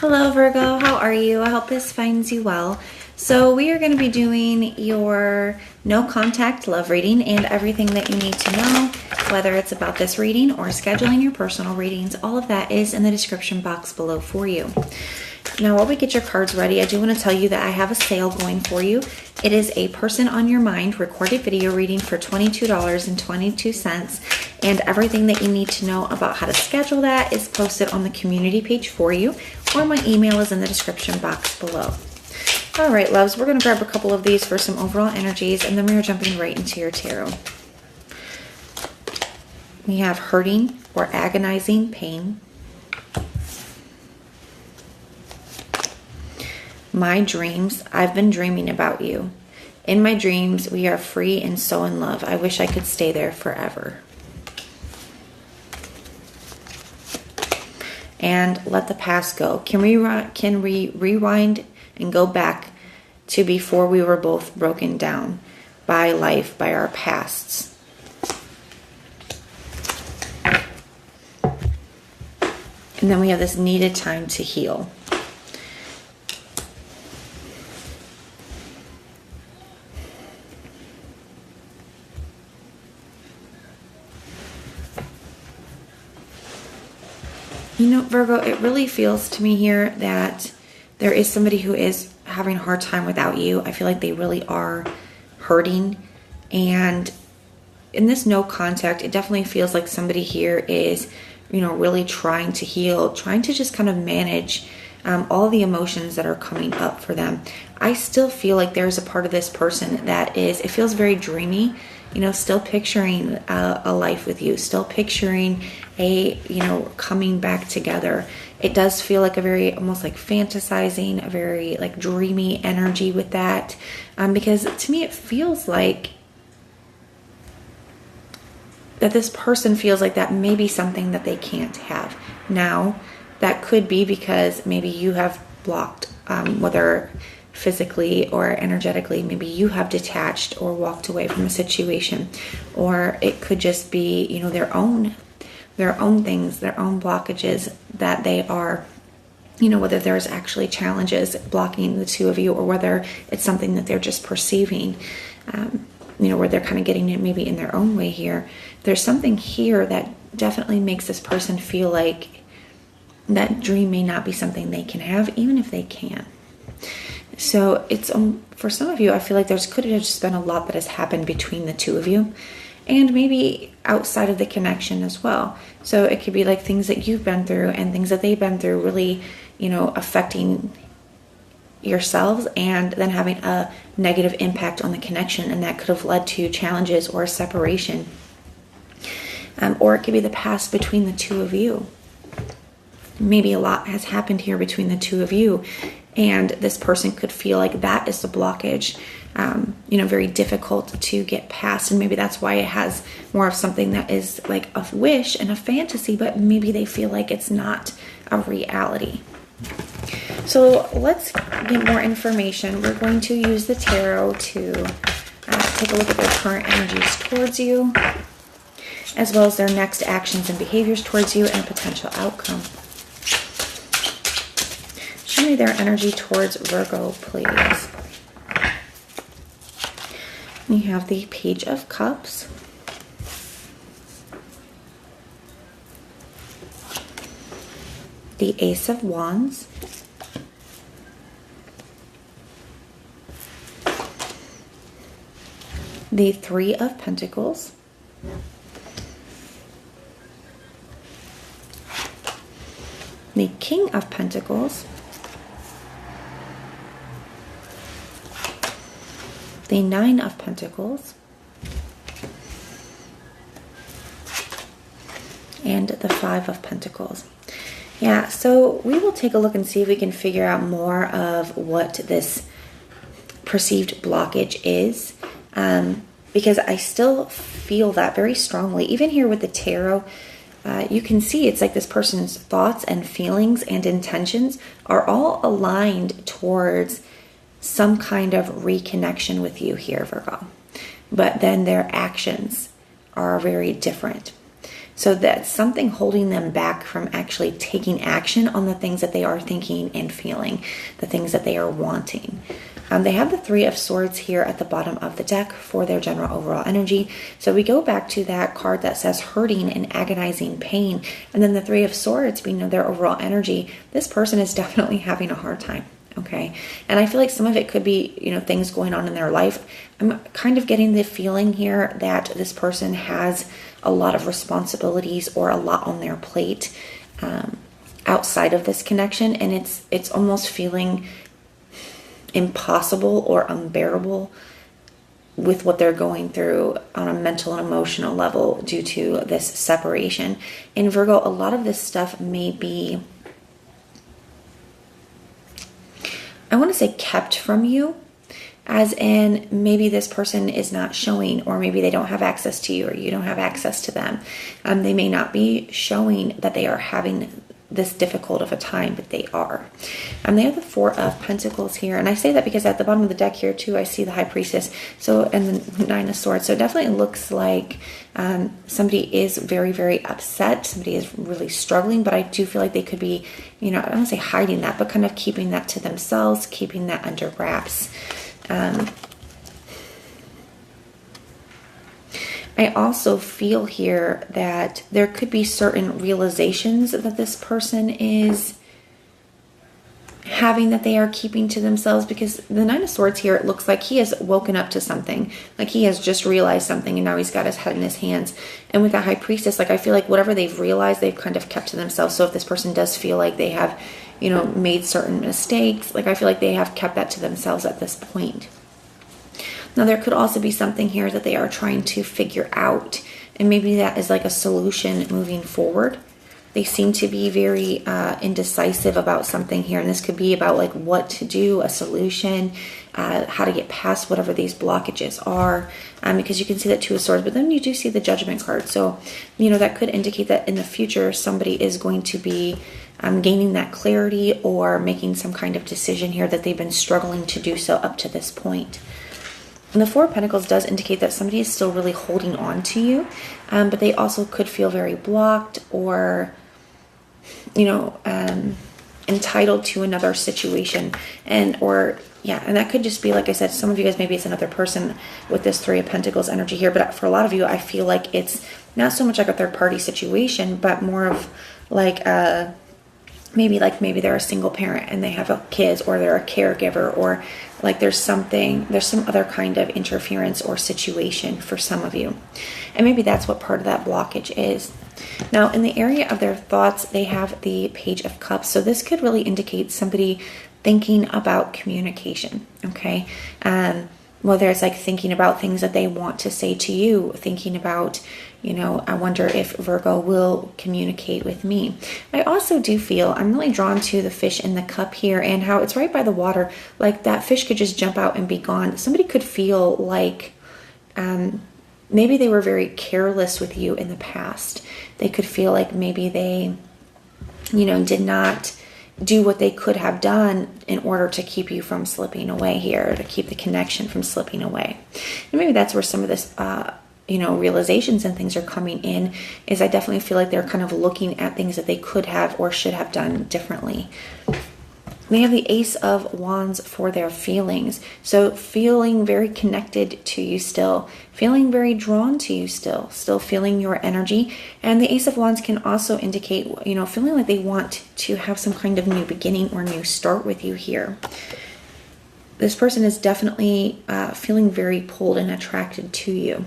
Hello Virgo, how are you? I hope this finds you well. So we are going to be doing your no contact love reading and everything that you need to know, whether it's about this reading or scheduling your personal readings. All of that is in the description box below for you. Now, while we get your cards ready, I do want to tell you that I have a sale going for you. It is a person on your mind recorded video reading for $22.22, and everything that you need to know about how to schedule that is posted on the community page for you, or my email is in the description box below. All right, loves, we're going to grab a couple of these for some overall energies, and then we are jumping right into your tarot. We have hurting or agonizing pain. My dreams, I've been dreaming about you. In my dreams, we are free and so in love. I wish I could stay there forever. And let the past go. Can we rewind and go back to before we were both broken down by life, by our pasts? And then we have this needed time to heal. You know, Virgo, it really feels to me here that there is somebody who is having a hard time without you. I feel like they really are hurting. And in this no contact, it definitely feels like somebody here is, you know, really trying to heal, trying to just kind of manage all the emotions that are coming up for them. I still feel like there's a part of this person that is, it feels very dreamy, you know, still picturing a life with you, still picturing coming back together. It does feel like a very, almost like fantasizing, a very like dreamy energy with that. Because to me, it feels like that this person feels like that may be something that they can't have. Now, that could be because maybe you have blocked, whether physically or energetically, maybe you have detached or walked away from a situation, or it could just be, you know, their own things, their own blockages that they are, you know, whether there's actually challenges blocking the two of you, or whether it's something that they're just perceiving, you know, where they're kind of getting it maybe in their own way here. There's something here that definitely makes this person feel like that dream may not be something they can have, even if they can. So it's, for some of you, I feel like could have just been a lot that has happened between the two of you, and maybe outside of the connection as well. So it could be like things that you've been through and things that they've been through really, you know, affecting yourselves and then having a negative impact on the connection, and that could have led to challenges or separation. Or it could be the past between the two of you. Maybe a lot has happened here between the two of you, and this person could feel like that is the blockage, you know, very difficult to get past. And maybe that's why it has more of something that is like a wish and a fantasy, but maybe they feel like it's not a reality. So let's get more information. We're going to use the tarot to take a look at their current energies towards you, as well as their next actions and behaviors towards you and a potential outcome. Show me their energy towards Virgo, please. We have the Page of Cups. The Ace of Wands. The Three of Pentacles. The King of Pentacles. The Nine of Pentacles. And the Five of Pentacles. Yeah, so we will take a look and see if we can figure out more of what this perceived blockage is. Because I still feel that very strongly. Even here with the tarot, you can see it's like this person's thoughts and feelings and intentions are all aligned towards some kind of reconnection with you here, Virgo. But then their actions are very different. So that's something holding them back from actually taking action on the things that they are thinking and feeling, the things that they are wanting. They have the Three of Swords here at the bottom of the deck for their general overall energy. So we go back to that card that says hurting and agonizing pain. And then the Three of Swords being their overall energy. This person is definitely having a hard time. Okay. And I feel like some of it could be, things going on in their life. I'm kind of getting the feeling here that this person has a lot of responsibilities or a lot on their plate outside of this connection. And it's almost feeling impossible or unbearable with what they're going through on a mental and emotional level due to this separation. In Virgo, a lot of this stuff may be, I want to say, kept from you, as in maybe this person is not showing, or maybe they don't have access to you, or you don't have access to them. They may not be showing that they are having this difficult of a time, but they are. They have the Four of Pentacles here, and I say that because at the bottom of the deck here too, I see the High Priestess, and the Nine of Swords. So it definitely looks like somebody is very, very upset. Somebody is really struggling, but I do feel like they could be, I don't want to say hiding that, but kind of keeping that to themselves, keeping that under wraps. I also feel here that there could be certain realizations that this person is having that they are keeping to themselves, because the Nine of Swords here, it looks like he has woken up to something, like he has just realized something and now he's got his head in his hands. And with that High Priestess, like I feel like whatever they've realized, they've kind of kept to themselves. So if this person does feel like they have, made certain mistakes, like I feel like they have kept that to themselves at this point. Now, there could also be something here that they are trying to figure out, and maybe that is like a solution moving forward. They seem to be very indecisive about something here, and this could be about like what to do, a solution, how to get past whatever these blockages are, because you can see that Two of Swords, but then you do see the Judgment card. So, that could indicate that in the future, somebody is going to be gaining that clarity or making some kind of decision here that they've been struggling to do so up to this point. And the Four of Pentacles does indicate that somebody is still really holding on to you, but they also could feel very blocked or, entitled to another situation. And that could just be, like I said, some of you guys, maybe it's another person with this Three of Pentacles energy here, but for a lot of you, I feel like it's not so much like a third party situation, but more of like maybe they're a single parent and they have kids, or they're a caregiver, or like there's some other kind of interference or situation for some of you. And maybe that's what part of that blockage is. Now, in the area of their thoughts, they have the Page of Cups. So this could really indicate somebody thinking about communication, okay? Whether it's like thinking about things that they want to say to you, thinking about, I wonder if Virgo will communicate with me. I also do feel, I'm really drawn to the fish in the cup here and how it's right by the water. Like that fish could just jump out and be gone. Somebody could feel like maybe they were very careless with you in the past. They could feel like maybe they, did not do what they could have done in order to keep you from slipping away here, to keep the connection from slipping away. And maybe that's where some of this, realizations and things are coming in, is I definitely feel like they're kind of looking at things that they could have or should have done differently. They have the Ace of Wands for their feelings. So feeling very connected to you still, feeling very drawn to you still feeling your energy. And the Ace of Wands can also indicate, feeling like they want to have some kind of new beginning or new start with you here. This person is definitely feeling very pulled and attracted to you.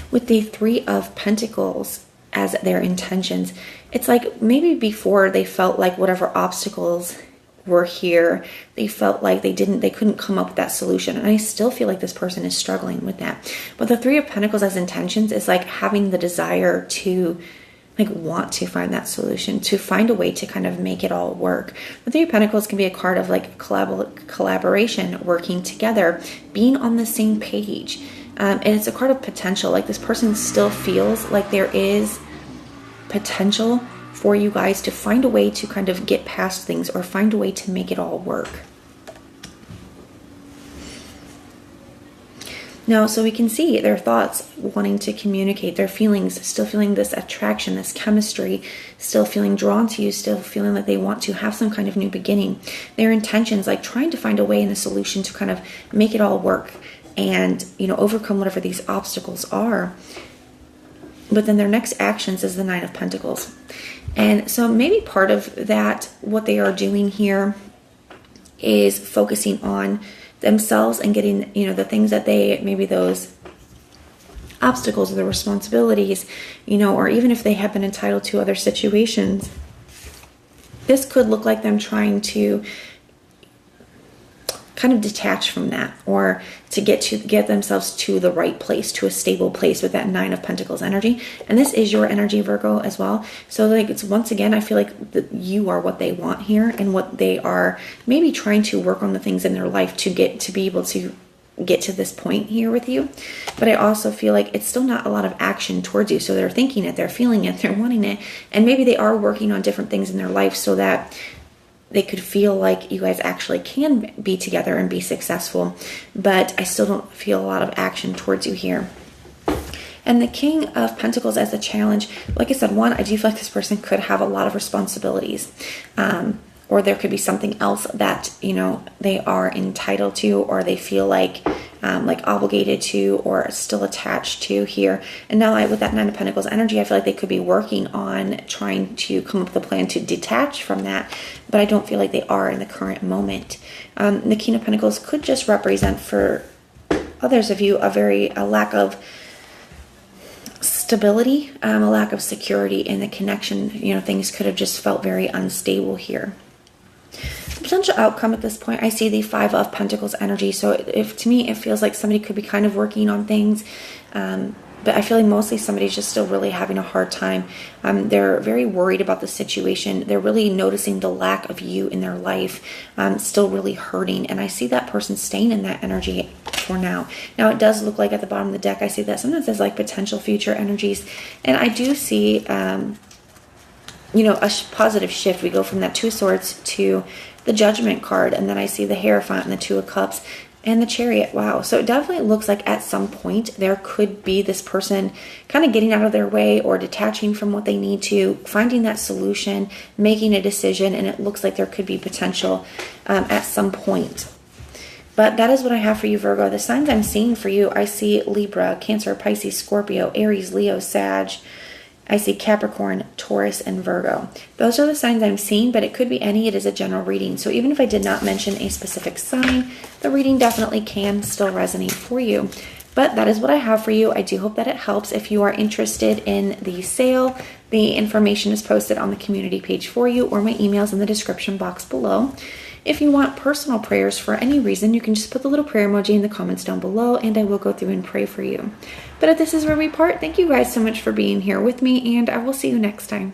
With the Three of Pentacles as their intentions, it's like maybe before they felt like whatever obstacles were here, they felt like they couldn't come up with that solution. And I still feel like this person is struggling with that. But the Three of Pentacles as intentions is like having the desire to want to find that solution, to find a way to kind of make it all work. The Three of Pentacles can be a card of like collaboration, working together, being on the same page. And it's a card of potential. Like this person still feels like there is potential for you guys to find a way to kind of get past things or find a way to make it all work. Now, so we can see their thoughts wanting to communicate, their feelings, still feeling this attraction, this chemistry, still feeling drawn to you, still feeling like they want to have some kind of new beginning. Their intentions, like trying to find a way and a solution to kind of make it all work and, overcome whatever these obstacles are. But then their next actions is the Nine of Pentacles. And so maybe part of that, what they are doing here is focusing on themselves and getting, the things that maybe those obstacles or the responsibilities, or even if they have been entitled to other situations, this could look like them trying to kind of detach from that, or to get themselves to the right place, to a stable place with that Nine of Pentacles energy. And this is your energy, Virgo, as well. So it's once again, I feel like you are what they want here, and what they are maybe trying to work on the things in their life to be able to get to this point here with you. But I also feel like it's still not a lot of action towards you. So they're thinking it, they're feeling it, they're wanting it, and maybe they are working on different things in their life so that they could feel like you guys actually can be together and be successful. But I still don't feel a lot of action towards you here. And the King of Pentacles as a challenge, like I said, one, I do feel like this person could have a lot of responsibilities. Or there could be something else that, they are entitled to, or they feel like obligated to, or still attached to here. And now with that Nine of Pentacles energy, I feel like they could be working on trying to come up with a plan to detach from that, but I don't feel like they are in the current moment. The King of Pentacles could just represent for others of you a lack of stability, a lack of security in the connection. Things could have just felt very unstable here. Potential outcome at this point, I see the Five of Pentacles energy. So to me, it feels like somebody could be kind of working on things, but I feel like mostly somebody's just still really having a hard time. They're very worried about the situation. They're really noticing the lack of you in their life, still really hurting. And I see that person staying in that energy for now. Now, it does look like at the bottom of the deck, I see that sometimes there's like potential future energies. And I do see, a positive shift. We go from that Two of Swords to the Judgment card, and then I see the Hierophant and the Two of Cups and the Chariot. Wow. So it definitely looks like at some point there could be this person kind of getting out of their way or detaching from what they need to, finding that solution, making a decision, and it looks like there could be potential at some point. But that is what I have for you, Virgo. The signs I'm seeing for you, I see Libra, Cancer, Pisces, Scorpio, Aries, Leo, Sag. I see Capricorn, Taurus, and Virgo. Those are the signs I'm seeing, but it could be any. It is a general reading. So even if I did not mention a specific sign, the reading definitely can still resonate for you. But that is what I have for you. I do hope that it helps. If you are interested in the sale, the information is posted on the community page for you, or my email's in the description box below. If you want personal prayers for any reason, you can just put the little prayer emoji in the comments down below, and I will go through and pray for you. But if this is where we part, thank you guys so much for being here with me, and I will see you next time.